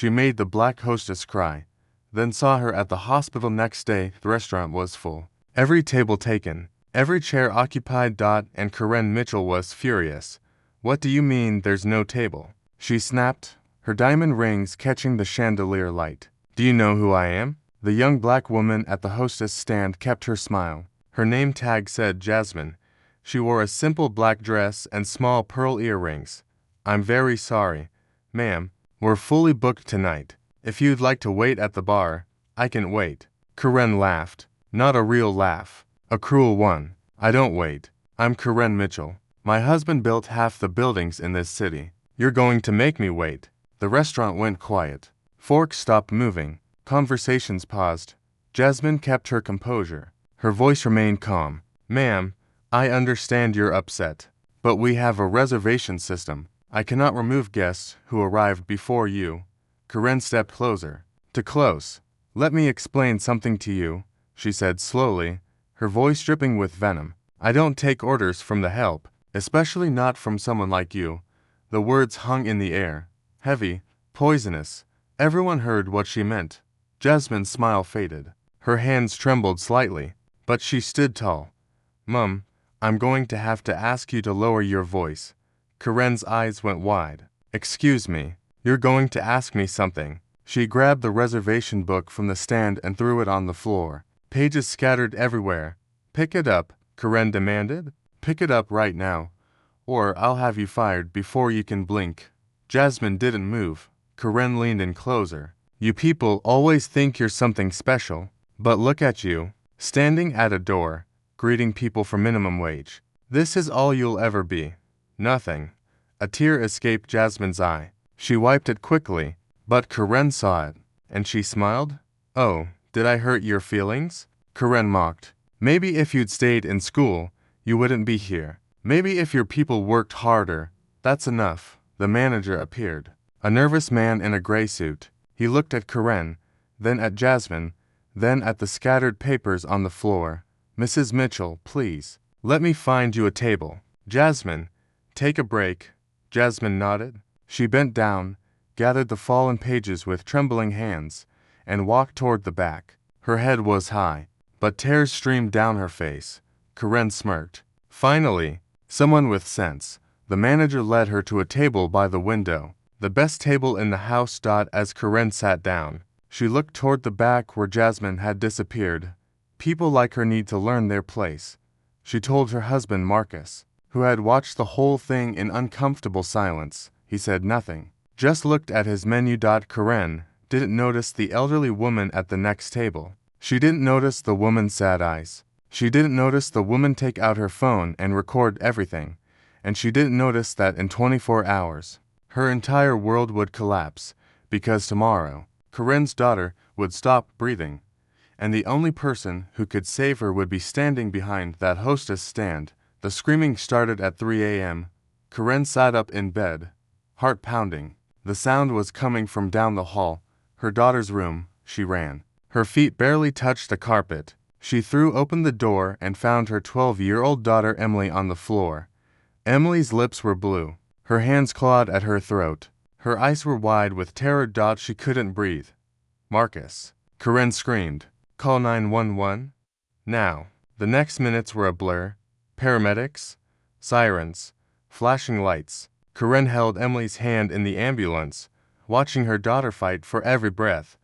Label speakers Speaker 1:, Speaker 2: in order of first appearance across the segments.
Speaker 1: She made the black hostess cry, then saw her at the hospital next day. The restaurant was full. Every table taken, every chair occupied. And Karen Mitchell was furious. What do you mean there's no table? She snapped, her diamond rings catching the chandelier light. Do you know who I am? The young black woman at the hostess stand kept her smile. Her name tag said Jasmine. She wore a simple black dress and small pearl earrings. I'm very sorry, ma'am. We're fully booked tonight. If you'd like to wait at the bar, I can wait. Karen laughed. Not a real laugh. A cruel one. I don't wait. I'm Karen Mitchell. My husband built half the buildings in this city. You're going to make me wait. The restaurant went quiet. Forks stopped moving. Conversations paused. Jasmine kept her composure. Her voice remained calm. Ma'am, I understand you're upset, but we have a reservation system. I cannot remove guests who arrived before you. Karen stepped closer. Too close. Let me explain something to you, she said slowly, her voice dripping with venom. I don't take orders from the help, especially not from someone like you. The words hung in the air, heavy, poisonous. Everyone heard what she meant. Jasmine's smile faded. Her hands trembled slightly, but she stood tall. Mum, I'm going to have to ask you to lower your voice. Karen's eyes went wide. Excuse me, you're going to ask me something. She grabbed the reservation book from the stand and threw it on the floor. Pages scattered everywhere. Pick it up, Karen demanded. Pick it up right now, or I'll have you fired before you can blink. Jasmine didn't move. Karen leaned in closer. You people always think you're something special, but look at you, standing at a door, greeting people for minimum wage. This is all you'll ever be. Nothing. A tear escaped Jasmine's eye. She wiped it quickly, but Karen saw it, and she smiled. Oh, did I hurt your feelings? Karen mocked. Maybe if you'd stayed in school, you wouldn't be here. Maybe if your people worked harder. That's enough. The manager appeared. A nervous man in a gray suit. He looked at Karen, then at Jasmine, then at the scattered papers on the floor. Mrs. Mitchell, please, let me find you a table. Jasmine, take a break. Jasmine nodded. She bent down, gathered the fallen pages with trembling hands, and walked toward the back. Her head was high, but tears streamed down her face. Karen smirked. Finally, someone with sense. The manager led her to a table by the window. The best table in the house. As Karen sat down, she looked toward the back where Jasmine had disappeared. People like her need to learn their place, she told her husband Marcus, who had watched the whole thing in uncomfortable silence. He said nothing, just looked at his menu. Karen didn't notice the elderly woman at the next table. She didn't notice the woman's sad eyes. She didn't notice the woman take out her phone and record everything. And she didn't notice that in 24 hours, her entire world would collapse, because tomorrow, Karen's daughter would stop breathing, and the only person who could save her would be standing behind that hostess stand. The screaming started at 3 a.m. Karen sat up in bed, heart pounding. The sound was coming from down the hall, her daughter's room. She ran. Her feet barely touched the carpet. She threw open the door and found her 12-year-old daughter Emily on the floor. Emily's lips were blue. Her hands clawed at her throat. Her eyes were wide with terror. She couldn't breathe. Marcus. Karen screamed. Call 911. Now. The next minutes were a blur. Paramedics. Sirens. Flashing lights. Karen held Emily's hand in the ambulance, watching her daughter fight for every breath.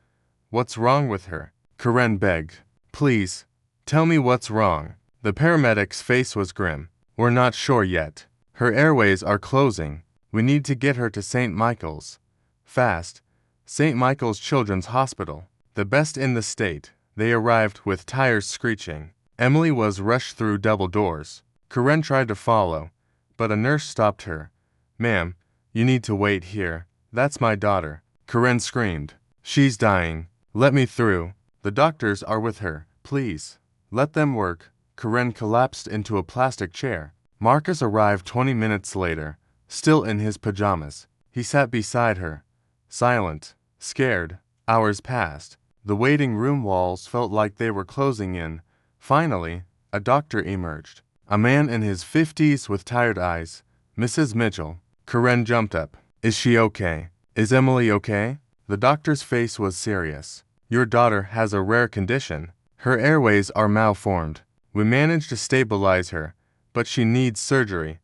Speaker 1: What's wrong with her? Karen begged. Please, tell me what's wrong. The paramedic's face was grim. We're not sure yet. Her airways are closing. We need to get her to St. Michael's. Fast. St. Michael's Children's Hospital. The best in the state. They arrived with tires screeching. Emily was rushed through double doors. Karen tried to follow, but a nurse stopped her. Ma'am, you need to wait here. That's my daughter. Karen screamed. She's dying. Let me through. The doctors are with her. Please. Let them work. Karen collapsed into a plastic chair. Marcus arrived 20 minutes later, still in his pajamas. He sat beside her, silent, scared. Hours passed. The waiting room walls felt like they were closing in. Finally, a doctor emerged. A man in his 50s with tired eyes. Mrs. Mitchell. Karen jumped up. Is she okay? Is Emily okay? The doctor's face was serious. Your daughter has a rare condition. Her airways are malformed. We managed to stabilize her, but she needs surgery.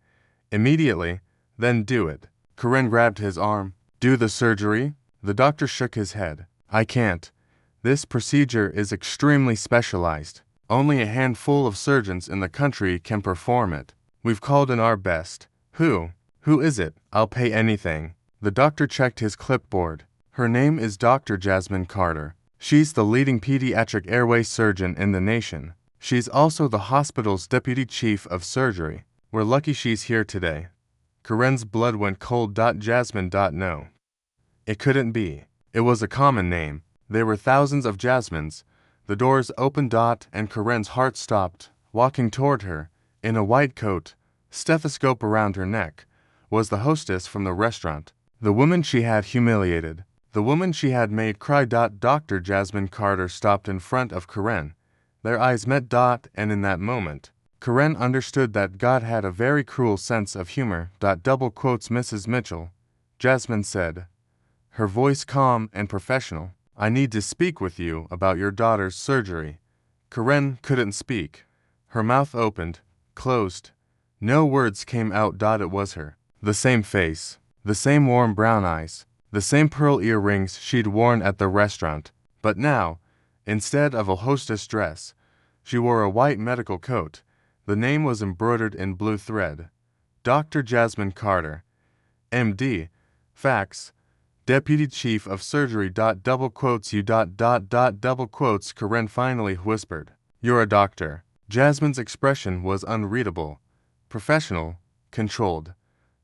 Speaker 1: Immediately, then do it. Karen grabbed his arm. Do the surgery? The doctor shook his head. I can't. This procedure is extremely specialized. Only a handful of surgeons in the country can perform it. We've called in our best. Who? Who is it? I'll pay anything. The doctor checked his clipboard. Her name is Dr. Jasmine Carter. She's the leading pediatric airway surgeon in the nation. She's also the hospital's deputy chief of surgery. We're lucky she's here today. Karen's blood went cold. Jasmine. No. It couldn't be. It was a common name. There were thousands of Jasmines. The doors opened. And Karen's heart stopped. Walking toward her, in a white coat, stethoscope around her neck, was the hostess from the restaurant. The woman she had humiliated. The woman she had made cry. Dr. Jasmine Carter stopped in front of Karen. Their eyes met. And in that moment, Karen understood that God had a very cruel sense of humor. Mrs. Mitchell, Jasmine said, her voice calm and professional. I need to speak with you about your daughter's surgery. Karen couldn't speak. Her mouth opened, closed. No words came out. It was her. The same face, the same warm brown eyes, the same pearl earrings she'd worn at the restaurant. But now, instead of a hostess dress, she wore a white medical coat. The name was embroidered in blue thread. Dr. Jasmine Carter, M.D., Fax, Deputy Chief of Surgery. Karen finally whispered, You're a doctor. Jasmine's expression was unreadable, professional, controlled.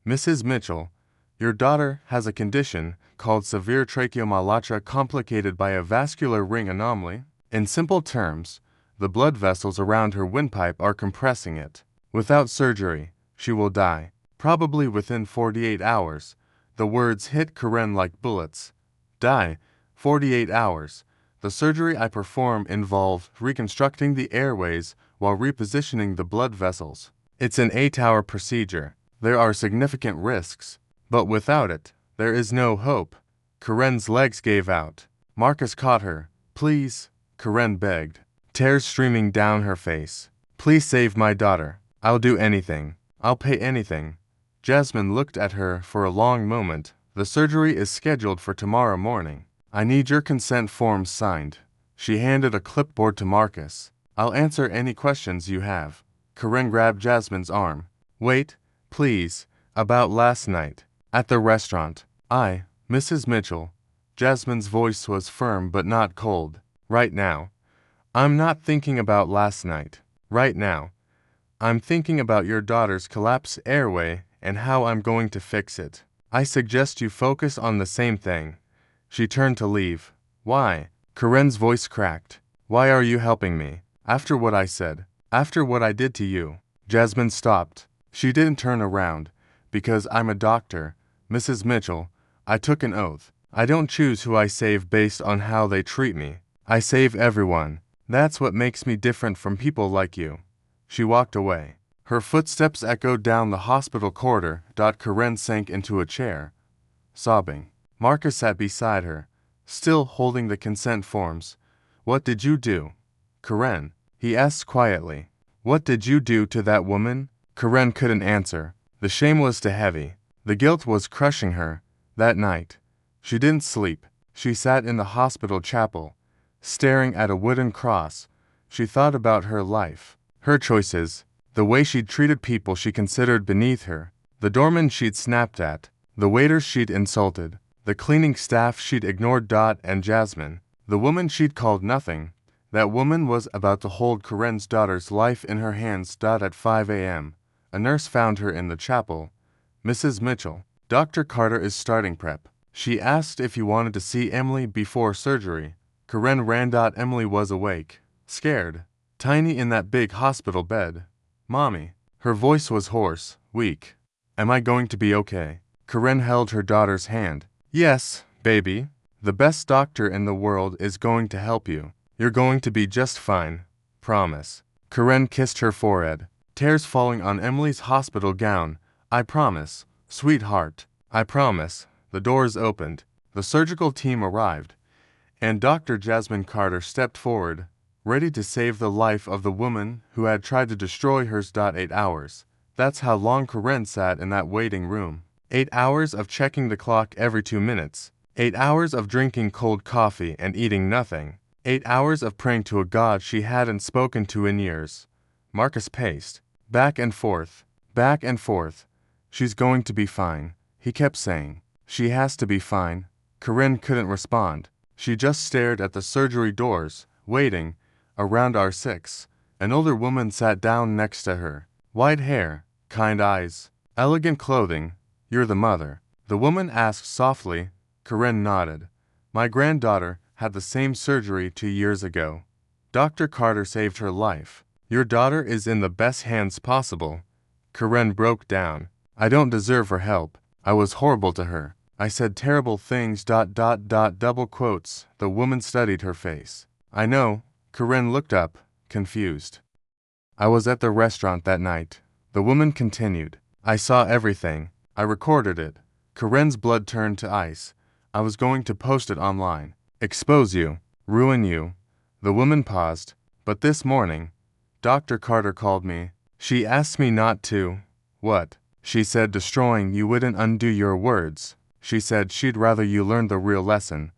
Speaker 1: Mrs. Mitchell, your daughter has a condition called severe tracheomalacia complicated by a vascular ring anomaly. In simple terms, the blood vessels around her windpipe are compressing it. Without surgery, she will die, probably within 48 hours. The words hit Karen like bullets. Die, 48 hours. The surgery I perform involves reconstructing the airways while repositioning the blood vessels. It's an 8-hour procedure. There are significant risks, but without it, there is no hope. Karen's legs gave out. Marcus caught her. Please, Karen begged, tears streaming down her face. Please save my daughter. I'll do anything. I'll pay anything. Jasmine looked at her for a long moment. The surgery is scheduled for tomorrow morning. I need your consent forms signed. She handed a clipboard to Marcus. I'll answer any questions you have. Karen grabbed Jasmine's arm. Wait, please, about last night, at the restaurant. Mrs. Mitchell. Jasmine's voice was firm but not cold. Right now. I'm not thinking about last night. Right now. I'm thinking about your daughter's collapsed airway and how I'm going to fix it. I suggest you focus on the same thing. She turned to leave. Why? Karen's voice cracked. Why are you helping me? After what I said. After what I did to you. Jasmine stopped. She didn't turn around. Because I'm a doctor. Mrs. Mitchell, I took an oath. I don't choose who I save based on how they treat me. I save everyone. That's what makes me different from people like you. She walked away. Her footsteps echoed down the hospital corridor. Karen sank into a chair, sobbing. Marcus sat beside her, still holding the consent forms. What did you do? Karen, he asked quietly. What did you do to that woman? Karen couldn't answer. The shame was too heavy. The guilt was crushing her. That night, she didn't sleep. She sat in the hospital chapel, staring at a wooden cross. She thought about her life, her choices, the way she'd treated people she considered beneath her, the doorman she'd snapped at, the waiters she'd insulted, the cleaning staff she'd ignored. And Jasmine, the woman she'd called nothing, that woman was about to hold Karen's daughter's life in her hands. At 5 a.m., a nurse found her in the chapel. Mrs. Mitchell, Dr. Carter is starting prep. She asked if you wanted to see Emily before surgery. Karen ran. Emily was awake, scared, tiny in that big hospital bed. Mommy. Her voice was hoarse, weak. Am I going to be okay? Karen held her daughter's hand. Yes, baby. The best doctor in the world is going to help you. You're going to be just fine. Promise. Karen kissed her forehead, tears falling on Emily's hospital gown. I promise, sweetheart. I promise. The doors opened. The surgical team arrived, and Dr. Jasmine Carter stepped forward, ready to save the life of the woman who had tried to destroy hers. 8 hours. That's how long Karen sat in that waiting room. 8 hours of checking the clock every 2 minutes. 8 hours of drinking cold coffee and eating nothing. 8 hours of praying to a God she hadn't spoken to in years. Marcus paced. Back and forth. Back and forth. She's going to be fine, he kept saying. She has to be fine. Karen couldn't respond. She just stared at the surgery doors, waiting. Around R6, an older woman sat down next to her. White hair, kind eyes, elegant clothing. You're the mother? The woman asked softly. Karen nodded. My granddaughter had the same surgery 2 years ago. Dr. Carter saved her life. Your daughter is in the best hands possible. Karen broke down. I don't deserve her help. I was horrible to her. I said terrible things. Double quotes. The woman studied her face. I know. Karen looked up, confused. I was at the restaurant that night. The woman continued. I saw everything. I recorded it. Karen's blood turned to ice. I was going to post it online. Expose you. Ruin you. The woman paused. But this morning, Dr. Carter called me. She asked me not to. What? She said destroying you wouldn't undo your words. She said she'd rather you learn the real lesson.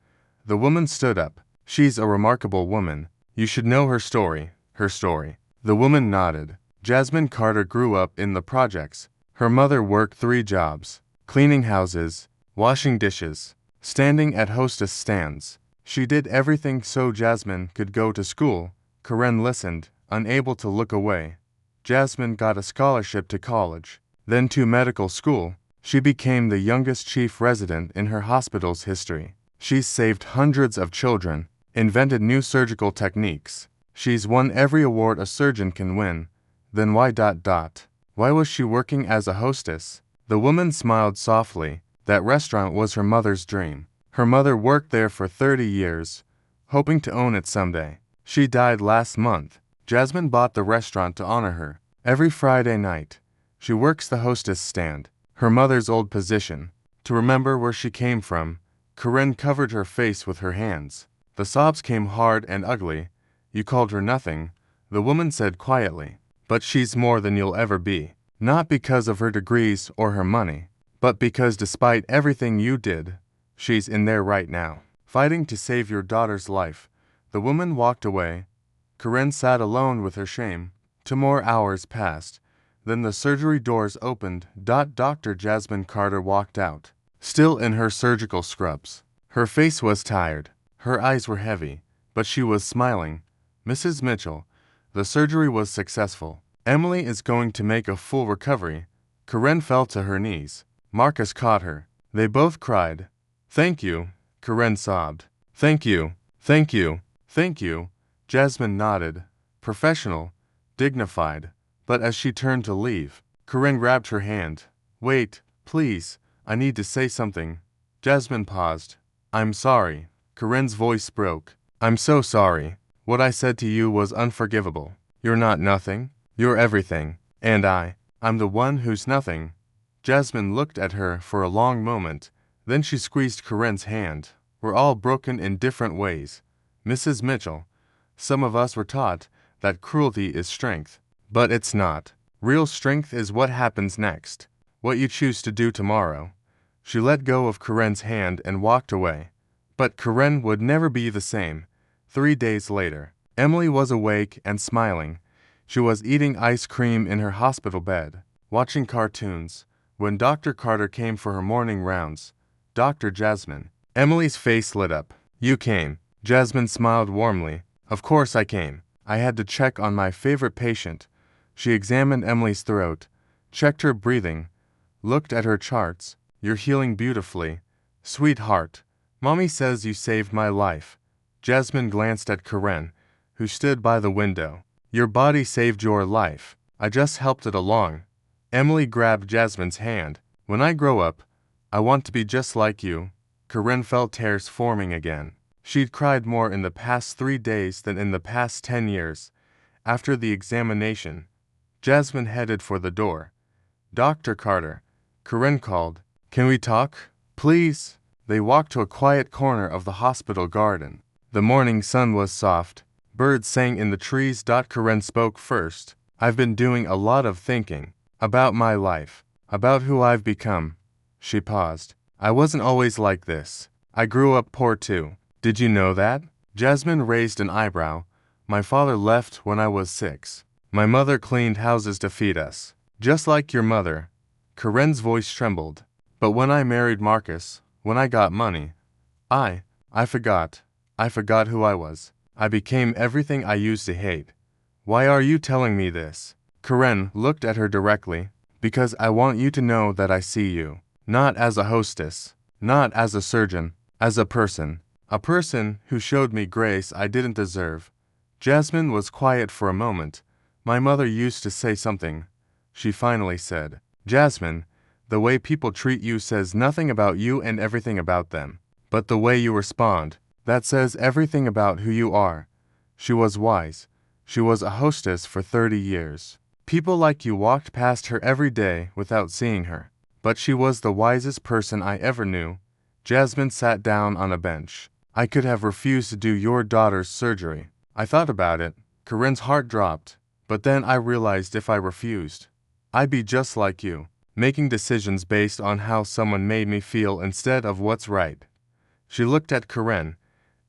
Speaker 1: The woman stood up. She's a remarkable woman. You should know her story. Her story. The woman nodded. Jasmine Carter grew up in the projects. Her mother worked 3 jobs. Cleaning houses, washing dishes, standing at Hostess stands. She did everything so Jasmine could go to school. Karen listened, unable to look away. Jasmine got a scholarship to college, then to medical school. She became the youngest chief resident in her hospital's history. She's saved hundreds of children, invented new surgical techniques. She's won every award a surgeon can win. Then why? Why was she working as a hostess? The woman smiled softly. That restaurant was her mother's dream. Her mother worked there for 30 years, hoping to own it someday. She died last month. Jasmine bought the restaurant to honor her. Every Friday night, she works the hostess stand, her mother's old position. To remember where she came from, Karen covered her face with her hands. The sobs came hard and ugly. You called her nothing, the woman said quietly. But she's more than you'll ever be. Not because of her degrees or her money, but because despite everything you did, she's in there right now, fighting to save your daughter's life. The woman walked away. Karen sat alone with her shame. 2 more hours passed. Then the surgery doors opened. Dr. Jasmine Carter walked out, still in her surgical scrubs. Her face was tired. Her eyes were heavy, but she was smiling. Mrs. Mitchell, the surgery was successful. Emily is going to make a full recovery. Karen fell to her knees. Marcus caught her. They both cried. Thank you, Karen sobbed. Thank you, thank you, thank you. Jasmine nodded. Professional, dignified. But as she turned to leave, Karen grabbed her hand. Wait, please, I need to say something. Jasmine paused. I'm sorry. Karen's voice broke. I'm so sorry. What I said to you was unforgivable. You're not nothing. You're everything. And I'm the one who's nothing. Jasmine looked at her for a long moment. Then she squeezed Karen's hand. We're all broken in different ways. Mrs. Mitchell, some of us were taught that cruelty is strength. But it's not. Real strength is what happens next. What you choose to do tomorrow. She let go of Karen's hand and walked away. But Karen would never be the same. 3 days later, Emily was awake and smiling. She was eating ice cream in her hospital bed, watching cartoons, when Dr. Carter came for her morning rounds. Dr. Jasmine. Emily's face lit up. You came. Jasmine smiled warmly. Of course I came. I had to check on my favorite patient. She examined Emily's throat, checked her breathing, looked at her charts. You're healing beautifully. Sweetheart. Mommy says you saved my life. Jasmine glanced at Karen, who stood by the window. Your body saved your life. I just helped it along. Emily grabbed Jasmine's hand. When I grow up, I want to be just like you. Karen felt tears forming again. She'd cried more in the past 3 days than in the past 10 years. After the examination, Jasmine headed for the door. Dr. Carter. Karen called. Can we talk? Please? They walked to a quiet corner of the hospital garden. The morning sun was soft. Birds sang in the trees. Karen spoke first. I've been doing a lot of thinking. About my life. About who I've become. She paused. I wasn't always like this. I grew up poor too. Did you know that? Jasmine raised an eyebrow. My father left when I was 6. My mother cleaned houses to feed us. Just like your mother. Karen's voice trembled. But when I married Marcus, when I got money, I forgot. I forgot who I was. I became everything I used to hate. Why are you telling me this? Karen looked at her directly. Because I want you to know that I see you. Not as a hostess. Not as a surgeon. As a person. A person who showed me grace I didn't deserve. Jasmine was quiet for a moment. My mother used to say something. She finally said, Jasmine, the way people treat you says nothing about you and everything about them. But the way you respond, that says everything about who you are. She was wise. She was a hostess for 30 years. People like you walked past her every day without seeing her. But she was the wisest person I ever knew. Jasmine sat down on a bench. I could have refused to do your daughter's surgery. I thought about it. Karen's heart dropped. But then I realized if I refused, I'd be just like you, making decisions based on how someone made me feel instead of what's right. She looked at Karen.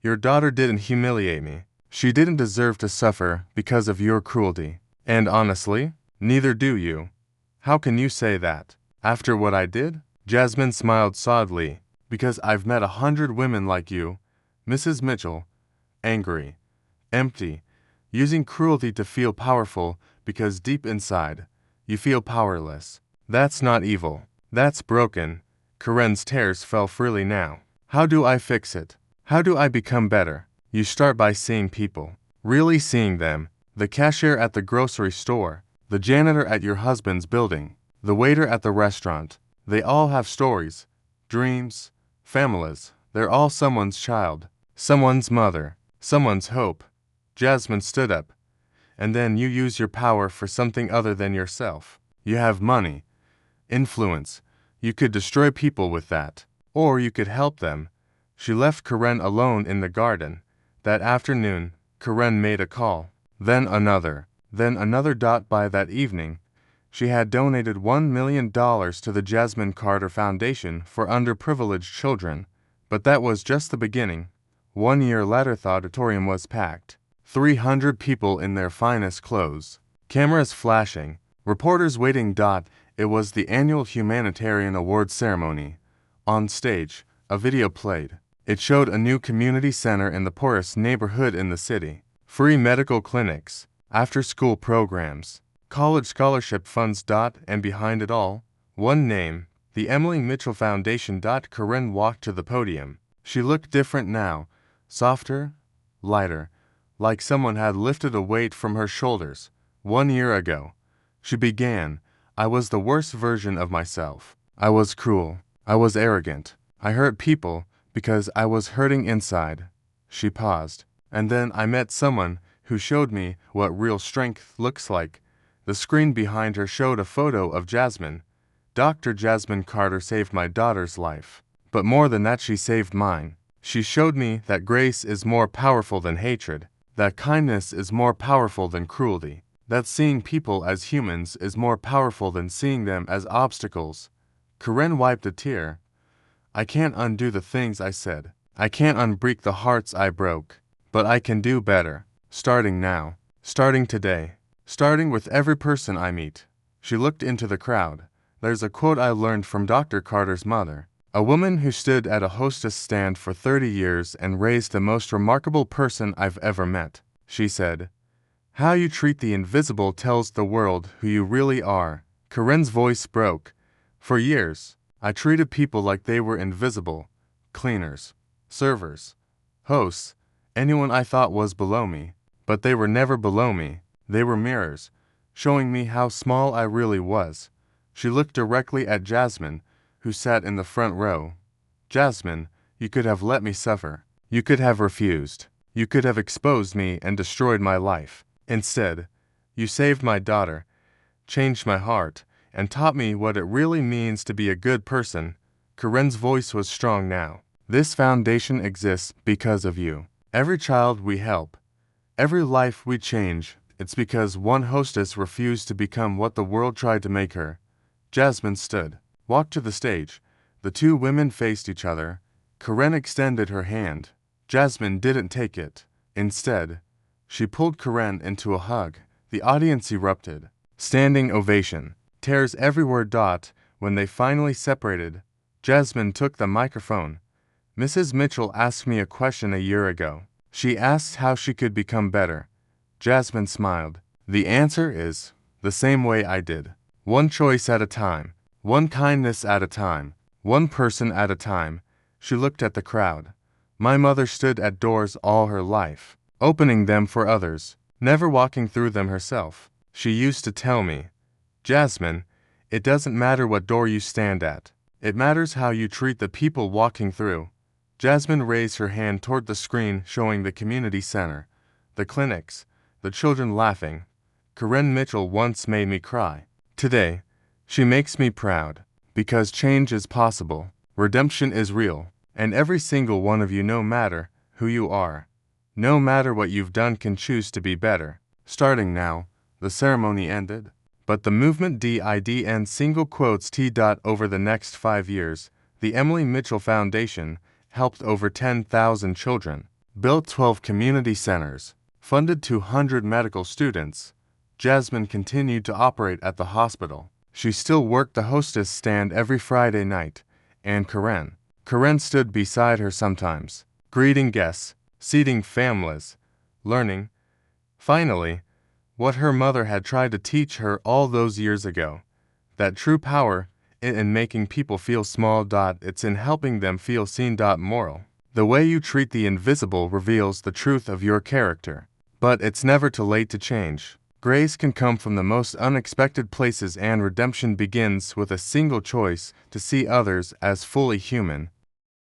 Speaker 1: Your daughter didn't humiliate me. She didn't deserve to suffer because of your cruelty. And honestly, neither do you. How can you say that? After what I did? Jasmine smiled sadly. Because I've met 100 women like you, Mrs. Mitchell. Angry. Empty. Using cruelty to feel powerful because deep inside, you feel powerless. That's not evil. That's broken. Karen's tears fell freely now. How do I fix it? How do I become better? You start by seeing people. Really seeing them. The cashier at the grocery store, the janitor at your husband's building, the waiter at the restaurant. They all have stories, dreams, families. They're all someone's child, someone's mother, someone's hope. Jasmine stood up. And then you use your power for something other than yourself. You have money, influence. You could destroy people with that. Or you could help them. She left Karen alone in the garden. That afternoon, Karen made a call. Then another. By that evening, she had donated $1 million to the Jasmine Carter Foundation for underprivileged children. But that was just the beginning. 1 year later, the auditorium was packed. 300 people in their finest clothes. Cameras flashing. Reporters waiting. It was the annual Humanitarian Awards ceremony. On stage, a video played. It showed a new community center in the poorest neighborhood in the city. Free medical clinics, after-school programs, college scholarship funds. And behind it all, one name, the Emily Mitchell Foundation. Karen walked to the podium. She looked different now, softer, lighter, like someone had lifted a weight from her shoulders. 1 year ago, she began, I was the worst version of myself. I was cruel. I was arrogant. I hurt people because I was hurting inside. She paused. And then I met someone who showed me what real strength looks like. The screen behind her showed a photo of Jasmine. Dr. Jasmine Carter saved my daughter's life. But more than that, she saved mine. She showed me that grace is more powerful than hatred, that kindness is more powerful than cruelty, that seeing people as humans is more powerful than seeing them as obstacles. Karen wiped a tear. I can't undo the things I said. I can't unbreak the hearts I broke. But I can do better. Starting now. Starting today. Starting with every person I meet. She looked into the crowd. There's a quote I learned from Dr. Carter's mother. A woman who stood at a hostess stand for 30 years and raised the most remarkable person I've ever met. She said, How you treat the invisible tells the world who you really are. Karen's voice broke. For years, I treated people like they were invisible. Cleaners, servers, hosts, anyone I thought was below me. But they were never below me. They were mirrors, showing me how small I really was. She looked directly at Jasmine, who sat in the front row. Jasmine, you could have let me suffer. You could have refused. You could have exposed me and destroyed my life. Instead, you saved my daughter, changed my heart, and taught me what it really means to be a good person. Karen's voice was strong now. This foundation exists because of you. Every child we help, every life we change, it's because one hostess refused to become what the world tried to make her. Jasmine stood, walked to the stage. The two women faced each other. Karen extended her hand. Jasmine didn't take it. Instead, she pulled Karen into a hug. The audience erupted. Standing ovation. Tears everywhere. When they finally separated, Jasmine took the microphone. Mrs. Mitchell asked me a question a year ago. She asked how she could become better. Jasmine smiled. The answer is the same way I did. One choice at a time. One kindness at a time. One person at a time. She looked at the crowd. My mother stood at doors all her life, opening them for others, never walking through them herself. She used to tell me, Jasmine, it doesn't matter what door you stand at. It matters how you treat the people walking through. Jasmine raised her hand toward the screen showing the community center, the clinics, the children laughing. Karen Mitchell once made me cry. Today, she makes me proud, because change is possible, redemption is real, and every single one of you, no matter who you are, no matter what you've done, can choose to be better. Starting now, the ceremony ended, but the movement didn't. Single quotes T. Over the next 5 years, the Emily Mitchell Foundation helped over 10,000 children, built 12 community centers, funded 200 medical students. Jasmine continued to operate at the hospital. She still worked the hostess stand every Friday night, and Karen stood beside her sometimes, greeting guests, seating families, learning, finally, what her mother had tried to teach her all those years ago, that true power in making people feel small. It's in helping them feel seen. Moral. The way you treat the invisible reveals the truth of your character. But it's never too late to change. Grace can come from the most unexpected places, and redemption begins with a single choice to see others as fully human.